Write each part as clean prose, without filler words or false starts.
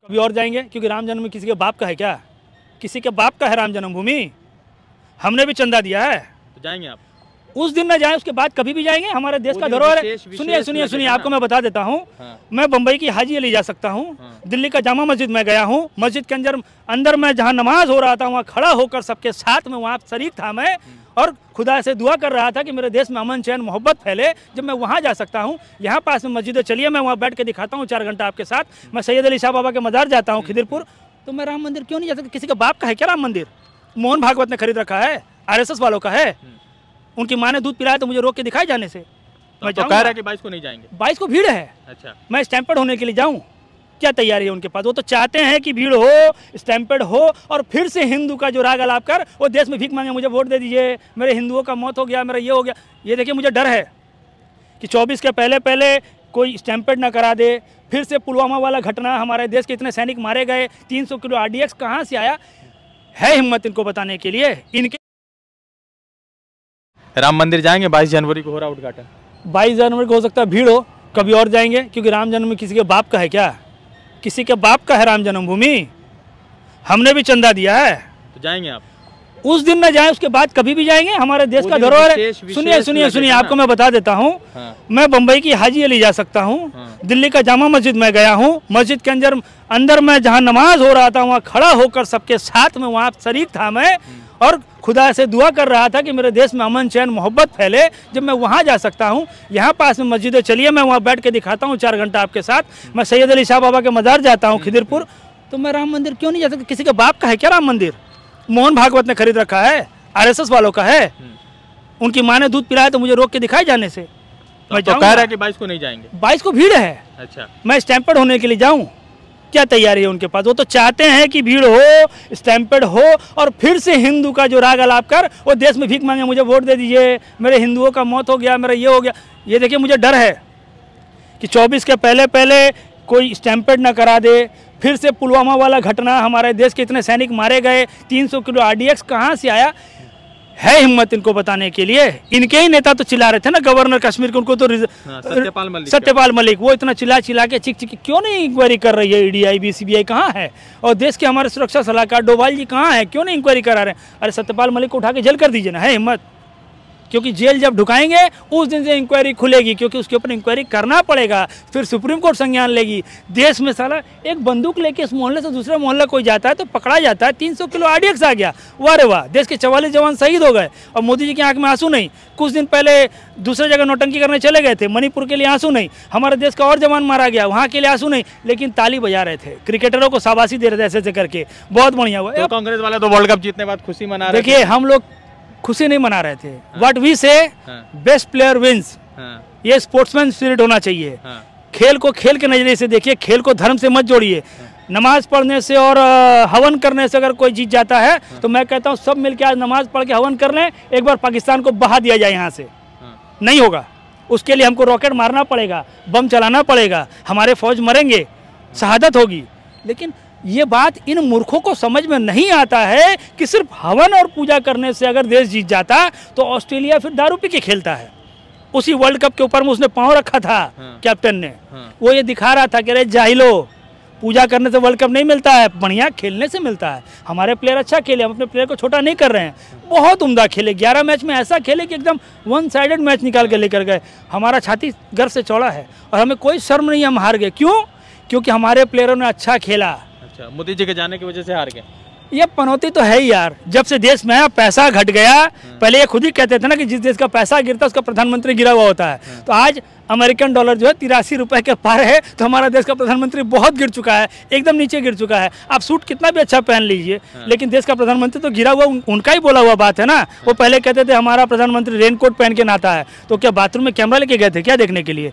कभी और जाएंगे, क्योंकि राम जन्मभूमि किसी के बाप का है क्या? किसी के बाप का है राम जन्मभूमि। हमने भी चंदा दिया है, तो जाएंगे आप? उस दिन न जाए, उसके बाद कभी भी जाएंगे। हमारे देश का धरोहर है। सुनिए, आपको मैं बता देता हूँ। हाँ। मैं बम्बई की हाजी अली जा सकता हूँ। हाँ। दिल्ली का जामा मस्जिद में गया हूँ। मस्जिद के अंदर मैं जहाँ नमाज हो रहा था, वहाँ खड़ा होकर सबके साथ में वहाँ शरीक था मैं, और खुदा से दुआ कर रहा था कि मेरे देश में अमन चैन मोहब्बत फैले। जब मैं वहाँ जा सकता हूँ, यहाँ पास में मस्जिद है, चलिए मैं वहाँ बैठ के दिखाता हूँ 4 घंटा आपके साथ। मैं सैयद अली शाह बाबा के मज़ार जाता हूँ खिदिरपुर, तो मैं राम मंदिर क्यों नहीं जा सकता? किसी के बाप का है क्या राम मंदिर? मोहन भागवत ने खरीद रखा है, RSS वालों का है। उनकी माँ ने दूध पिलाया तो मुझे रोक के दिखाए जाने से? मैं तो कह रहा कि 22 को नहीं जाएंगे। 22 को भीड़ है। अच्छा, मैं स्टैम्पर्ड होने के लिए जाऊं? क्या तैयारी है उनके पास? वो तो चाहते हैं कि भीड़ हो, स्टैम्पर्ड हो, और फिर से हिंदू का जो राग अलाप कर वो देश में भीख मांगे, मुझे वोट दे दीजिए, मेरे हिंदुओं का मौत हो गया, मेरा ये हो गया। ये देखिए, मुझे डर है कि 24 के पहले कोई स्टैम्पर्ड ना करा दे। फिर से पुलवामा वाला घटना, हमारे देश के इतने सैनिक मारे गए, 300 किलो RDX कहाँ से आया है? हिम्मत इनको बताने के लिए। इनके राम मंदिर जाएंगे? 22 जनवरी को हो रहा उद्घाटन। 22 जनवरी को हो सकता है भीड़ हो, कभी और जाएंगे, क्योंकि राम जन्मभूमि किसी के बाप का है क्या? किसी के बाप का है राम जन्मभूमि। हमने भी चंदा दिया है, तो जाएंगे आप? उस दिन न जाए, उसके बाद कभी भी जाएंगे। हमारे देश का धरोहर है। सुनिए, आपको मैं बता देता हूँ। हाँ। मैं बम्बई की हाजी अली जा सकता हूँ। हाँ। दिल्ली का जामा मस्जिद में गया हूँ। मस्जिद के अंदर मैं जहाँ नमाज हो रहा था, वहाँ खड़ा होकर सबके साथ में वहाँ शरीक था मैं, और खुदा से दुआ कर रहा था कि मेरे देश में अमन चैन मोहब्बत फैले। जब मैं वहाँ जा सकता हूँ, यहाँ पास में मस्जिद है, चलिए मैं वहाँ बैठ के दिखाता हूँ 4 घंटा आपके साथ। मैं सैयद अली शाह बाबा के मज़ार जाता हूँ खिदिरपुर, तो मैं राम मंदिर क्यों नहीं जा सकता? किसी के बाप का है क्या राम मंदिर? मोहन भागवत ने खरीद रखा है, RSS वालों का है। उनकी माँ ने दूध पिलाया तो मुझे रोक के दिखाए जाने से? मैं तो कह रहा कि 22 को नहीं जाएंगे। 22 को भीड़ है। अच्छा, मैं स्टैम्पर्ड होने के लिए जाऊं? क्या तैयारी है उनके पास? वो तो चाहते हैं कि भीड़ हो, स्टैम्पर्ड हो, और फिर से हिंदू का जो राग अलाप कर वो देश में भीख मांगे, मुझे वोट दे दीजिए, मेरे हिंदुओं का मौत हो गया, मेरा ये हो गया। ये देखिए, मुझे डर है कि 24 के पहले कोई स्टैम्पर्ड ना करा दे। फिर से पुलवामा वाला घटना, हमारे देश के इतने सैनिक मारे गए, 300 किलो RDX कहाँ से आया है? हिम्मत इनको बताने के लिए। इनके ही नेता तो चिल्ला रहे थे ना, गवर्नर कश्मीर के, उनको तो सत्यपाल मलिक, वो इतना चिल्ला के चिक क्यों नहीं इंक्वायरी कर रही है? ED, IB, CBI कहाँ है? और देश के हमारे सुरक्षा सलाहकार डोभाल जी कहाँ है? क्यों नहीं इंक्वायरी करा रहे हैं? अरे सत्यपाल मलिक को उठा के जेल कर दीजिए ना, है हिम्मत? क्योंकि जेल जब ढुकाएंगे उस दिन से इंक्वायरी खुलेगी, क्योंकि उसके ऊपर इंक्वायरी करना पड़ेगा, फिर सुप्रीम कोर्ट संज्ञान लेगी। देश में साला एक बंदूक लेके इस मोहल्ले से दूसरे मोहल्ले कोई जाता है तो पकड़ा जाता है, 300 किलो RDX आ गया, वाह रे वाह, देश के 44 जवान शहीद हो गए, और मोदी जी की आंख में आंसू नहीं। कुछ दिन पहले दूसरे जगह नौटंकी करने चले गए थे, मणिपुर के लिए आंसू नहीं। हमारे देश का और जवान मारा गया, वहाँ के लिए आंसू नहीं, लेकिन ताली बजा रहे थे, क्रिकेटरों को शाबाशी दे रहे थे ऐसे करके, बहुत बढ़िया हुआ। तो कांग्रेस वाले तो वर्ल्ड कप जीतने बाद खुशी मना रहे थे। देखिए, हम लोग खुशी नहीं मना रहे थे। व्हाट वी से, बेस्ट प्लेयर विंस। ये स्पोर्ट्समैन स्पिरिट होना चाहिए। खेल को खेल के नजरिए से देखिए, खेल को धर्म से मत जोड़िए। नमाज पढ़ने से और हवन करने से अगर कोई जीत जाता है तो मैं कहता हूँ सब मिलकर आज नमाज पढ़ के हवन कर लें, एक बार पाकिस्तान को बहा दिया जाए यहाँ से। नहीं होगा, उसके लिए हमको रॉकेट मारना पड़ेगा, बम चलाना पड़ेगा, हमारे फौज मरेंगे, शहादत होगी। लेकिन ये बात इन मूर्खों को समझ में नहीं आता है कि सिर्फ हवन और पूजा करने से अगर देश जीत जाता तो ऑस्ट्रेलिया फिर दारू पी के खेलता है। उसी वर्ल्ड कप के ऊपर में उसने पांव रखा था, कैप्टन ने। वो ये दिखा रहा था कि अरे जाहिलो, पूजा करने से वर्ल्ड कप नहीं मिलता है, बढ़िया खेलने से मिलता है। हमारे प्लेयर अच्छा खेले, हम अपने प्लेयर को छोटा नहीं कर रहे हैं, बहुत उम्दा खेले। 11 मैच में ऐसा खेले कि एकदम 1 साइडेड मैच निकाल के लेकर गए। हमारा छाती गर्व से चौड़ा है और हमें कोई शर्म नहीं, हम हार गए। क्यों? क्योंकि हमारे प्लेयरों ने अच्छा खेला। मोदी जी के जाने की वजह से हार गए। ये पनौती तो है ही यार, जब से देश में आया पैसा घट गया। पहले ये खुद ही कहते थे ना कि जिस देश का पैसा गिरता है उसका प्रधानमंत्री गिरा हुआ होता है। तो आज अमेरिकन डॉलर जो है 83 रुपए के पार है, तो हमारा देश का प्रधानमंत्री बहुत गिर चुका है, एकदम नीचे गिर चुका है। आप सूट कितना भी अच्छा पहन लीजिए, लेकिन देश का प्रधानमंत्री तो गिरा हुआ, उनका ही बोला हुआ बात है ना। वो पहले कहते थे हमारा प्रधानमंत्री रेनकोट पहन के नहाता है, तो क्या बाथरूम में कैमरा लेके गए थे क्या देखने के लिए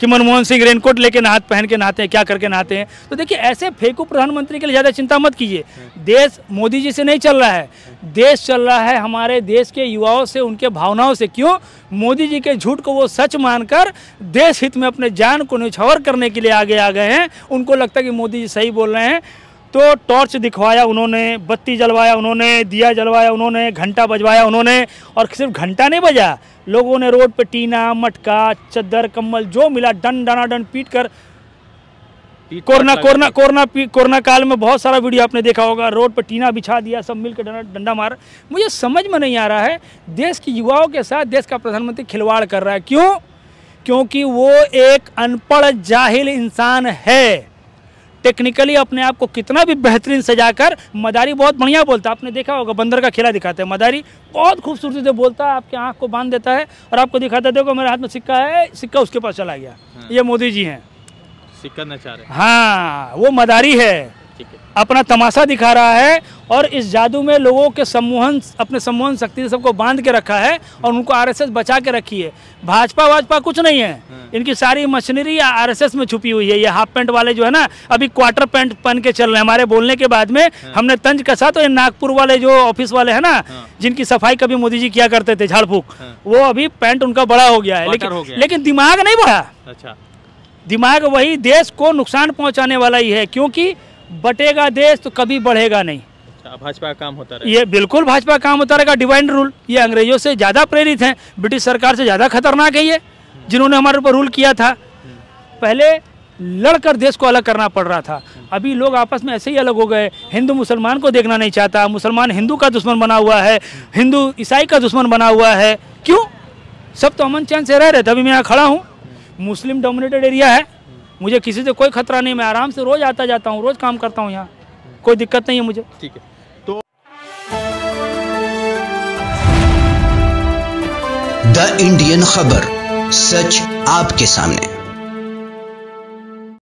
कि मनमोहन सिंह रेनकोट लेके पहन के नहाते हैं, क्या करके नहाते हैं? तो देखिए, ऐसे फेंकू प्रधानमंत्री के लिए ज़्यादा चिंता मत कीजिए। देश मोदी जी से नहीं चल रहा है, देश चल रहा है हमारे देश के युवाओं से, उनके भावनाओं से। क्यों? मोदी जी के झूठ को वो सच मानकर देश हित में अपने जान को न्यौछावर करने के लिए आगे आ गए हैं। उनको लगता है कि मोदी जी सही बोल रहे हैं, तो टॉर्च दिखवाया उन्होंने, बत्ती जलवाया उन्होंने, दिया जलवाया उन्होंने, घंटा बजवाया उन्होंने। और सिर्फ घंटा नहीं बजा, लोगों ने रोड पे टीना, मटका, चद्दर, कम्बल जो मिला डन डनाडन पीट कर कोरोना काल में बहुत सारा वीडियो आपने देखा होगा, रोड पर टीना बिछा दिया, सब मिलकर डंडा मार। मुझे समझ में नहीं आ रहा है, देश की युवाओं के साथ देश का प्रधानमंत्री खिलवाड़ कर रहा है। क्यों? क्योंकि वो एक अनपढ़ जाहिल इंसान है। टेक्निकली अपने आप को कितना भी बेहतरीन सजाकर, मदारी बहुत बढ़िया बोलता है, आपने देखा होगा, बंदर का खेला दिखाते हैं, मदारी बहुत खूबसूरती से बोलता है, आपके आँख को बांध देता है और आपको दिखाता है, देखो मेरे हाथ में सिक्का है, सिक्का उसके पास चला गया। ये मोदी जी हैं, सिक्का न चाह रहे। हाँ, वो मदारी है, अपना तमाशा दिखा रहा है और इस जादू में लोगों के अपने सम्मोहन शक्ति से सबको बांध के रखा है और उनको आरएसएस बचा के रखी है। भाजपा कुछ नहीं है, इनकी सारी मशीनरी आरएसएस में छुपी हुई है। ये हाफ पैंट वाले जो है ना, अभी क्वार्टर पैंट पहन के चल रहे हैं। हमारे बोलने के बाद में हमने तंज कसा तो ये नागपुर वाले जो ऑफिस वाले हैं ना, जिनकी सफाई कभी मोदी जी किया करते थे, झाड़ फूक, वो अभी पैंट उनका बड़ा हो गया है, लेकिन दिमाग नहीं बढ़ा। अच्छा, दिमाग वही देश को नुकसान पहुंचाने वाला ही है, क्योंकि बटेगा देश तो कभी बढ़ेगा नहीं। अच्छा, भाजपा का काम होता रहेगा। ये बिल्कुल भाजपा का काम होता रहेगा। डिवाइन रूल, ये अंग्रेजों से ज़्यादा प्रेरित हैं, ब्रिटिश सरकार से ज़्यादा खतरनाक है ये, जिन्होंने हमारे ऊपर रूल किया था। पहले लड़कर देश को अलग करना पड़ रहा था, अभी लोग आपस में ऐसे ही अलग हो गए। हिंदू मुसलमान को देखना नहीं चाहता, मुसलमान हिंदू का दुश्मन बना हुआ है, हिंदू ईसाई का दुश्मन बना हुआ है। क्यों? सब तो अमन चैन से रह रहे थे। अभी मैं यहाँ खड़ा हूँ, मुस्लिम डोमिनेटेड एरिया है, मुझे किसी से कोई खतरा नहीं, मैं आराम से रोज आता जाता हूँ, रोज काम करता हूँ, यहाँ कोई दिक्कत नहीं है मुझे। ठीक है, तो द इंडियन खबर, सच आपके सामने।